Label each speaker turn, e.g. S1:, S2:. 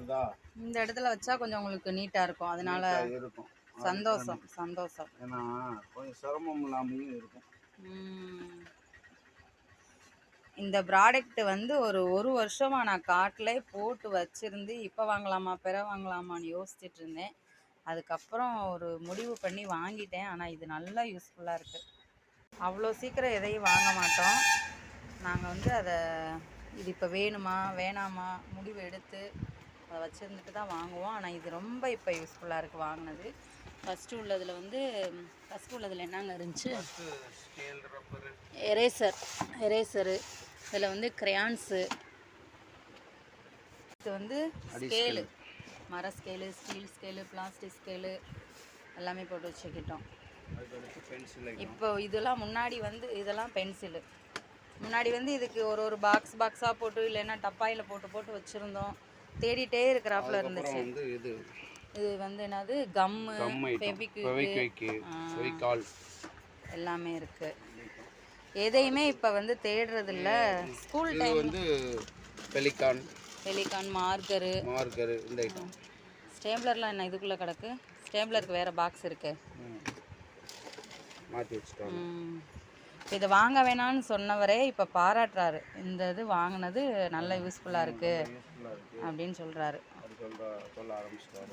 S1: வருதா?
S2: இந்த இடத்துல வச்சா கொஞ்சம் உங்களுக்கு நீட்டாக இருக்கும், அதனால
S1: இருக்கும்.
S2: சந்தோஷம் சந்தோஷம்.
S1: ஏன்னா கொஞ்சம் சிரமம் இல்லாமையும் இருக்கும்.
S2: இந்த ப்ராடக்ட் வந்து ஒரு வருஷமாக நான் காட்டில் போட்டு வச்சுருந்து இப்போ வாங்கலாமா வாங்கலாமான்னு யோசிச்சுட்டு இருந்தேன். அதுக்கப்புறம் ஒரு முடிவு பண்ணி வாங்கிட்டேன். ஆனால் இது நல்லா யூஸ்ஃபுல்லாக இருக்குது. அவ்வளோ சீக்கிரம் எதையும் வாங்க மாட்டோம். நாங்கள் வந்து அதை இது இப்போ வேணுமா வேணாமா முடிவு எடுத்து அதை வச்சுருந்துட்டு தான் வாங்குவோம். ஆனால் இது ரொம்ப இப்போ யூஸ்ஃபுல்லாக இருக்குது வாங்கினது. ஃபஸ்ட்டு உள்ளதில் என்னங்க இருந்துச்சு? எரேசரு, இதில் வந்து கிரையான்ஸு, இது வந்து ஸ்கேலு, மர scale, steel scale, plastic scale எல்லாமே போட்டு வச்சுக்கிட்டோம். இப்போ இதெல்லாம் முன்னாடி வந்து இதெல்லாம் பென்சிலு. முன்னாடி வந்து இதுக்கு ஒரு பாக்ஸாக போட்டு இல்லைன்னா டப்பாயில் போட்டு வச்சுருந்தோம். தேடிட்டே இருக்கிறாப்புல இருந்துச்சு. இது வந்து என்னது கம்மு, ஃபெவிகால் எல்லாமே இருக்குது. எதையுமே இப்போ வந்து தேடுறதில்ல. ஸ்கூல் டைம் வந்து பெலிகான் மார்க்கரு இந்த ஐட்டம். ஸ்டேப்லர்லாம் என்ன இதுக்குள்ளே கிடக்கு? ஸ்டேப்லருக்கு வேறு பாக்ஸ் இருக்கு, மாற்றி வச்சுட்டோம். இதை வாங்க வேணான்னு சொன்னவரே இப்போ பாராட்டுறாரு. இந்த இது வாங்கினது நல்ல யூஸ்ஃபுல்லாக இருக்குது அப்படின்னு சொல்கிறாரு. சொல்ல ஆரம்பிச்சிட்டாரு.